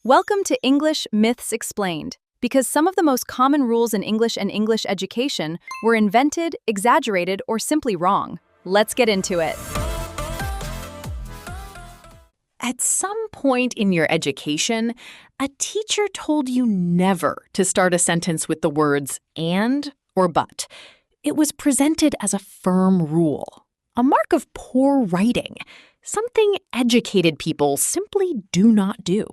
Welcome to English Myths Explained, because some of the most common rules in English and English education were invented, exaggerated, or simply wrong. Let's get into it. At some point in your education, a teacher told you never to start a sentence with the words and or but. It was presented as a firm rule, a mark of poor writing, something educated people simply do not do.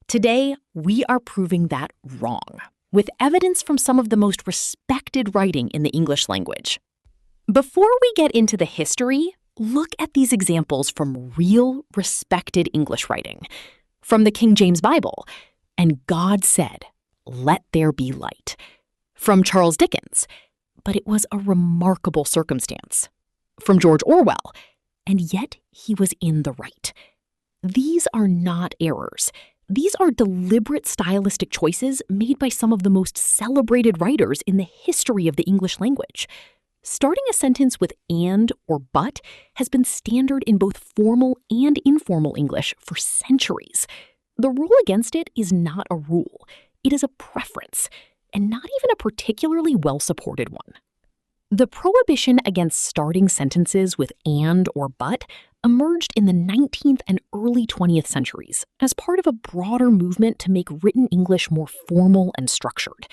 Today, we are proving that wrong, with evidence from some of the most respected writing in the English language. Before we get into the history, look at these examples from real, respected English writing. From the King James Bible, "And God said, let there be light." From Charles Dickens, "But it was a remarkable circumstance." From George Orwell, "And yet he was in the right." These are not errors. These are deliberate stylistic choices made by some of the most celebrated writers in the history of the English language. Starting a sentence with and or but has been standard in both formal and informal English for centuries. The rule against it is not a rule. It is a preference, and not even a particularly well-supported one. The prohibition against starting sentences with and or but emerged in the 19th and early 20th centuries as part of a broader movement to make written English more formal and structured.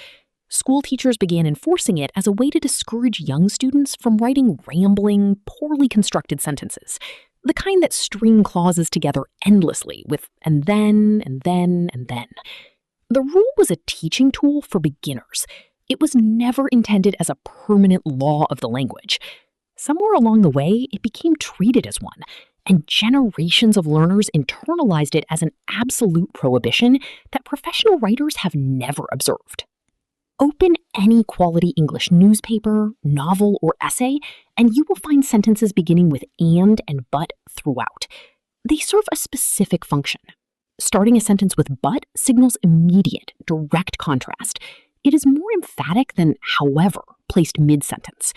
School teachers began enforcing it as a way to discourage young students from writing rambling, poorly constructed sentences, the kind that string clauses together endlessly with and then, and then, and then. The rule was a teaching tool for beginners. It was never intended as a permanent law of the language. Somewhere along the way, it became treated as one, and generations of learners internalized it as an absolute prohibition that professional writers have never observed. Open any quality English newspaper, novel, or essay, and you will find sentences beginning with and but throughout. They serve a specific function. Starting a sentence with but signals immediate, direct contrast. It is more emphatic than however placed mid-sentence.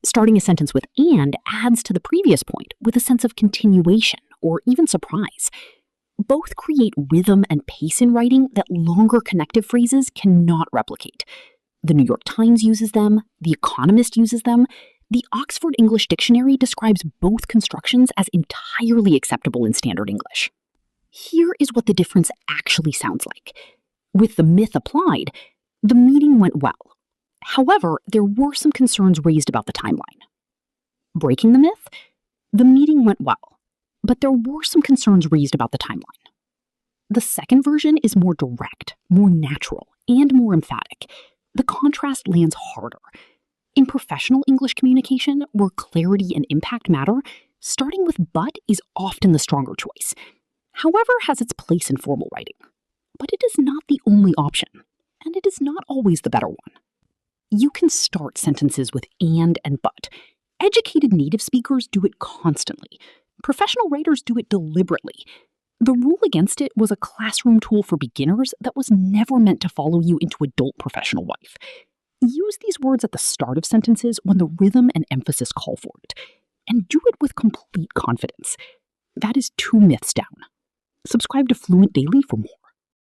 Starting a sentence with and adds to the previous point with a sense of continuation or even surprise. Both create rhythm and pace in writing that longer connective phrases cannot replicate. The New York Times uses them, The Economist uses them. The Oxford English Dictionary describes both constructions as entirely acceptable in standard English. Here is what the difference actually sounds like. With the myth applied, the meeting went well. However, there were some concerns raised about the timeline. Breaking the myth, the meeting went well, but there were some concerns raised about the timeline. The second version is more direct, more natural, and more emphatic. The contrast lands harder. In professional English communication, where clarity and impact matter, starting with but is often the stronger choice. However, has its place in formal writing. But it is not the only option, and it is not always the better one. You can start sentences with and but. Educated native speakers do it constantly. Professional writers do it deliberately. The rule against it was a classroom tool for beginners that was never meant to follow you into adult professional life. Use these words at the start of sentences when the rhythm and emphasis call for it, and do it with complete confidence. That is 2 myths down. Subscribe to Fluent Daily for more.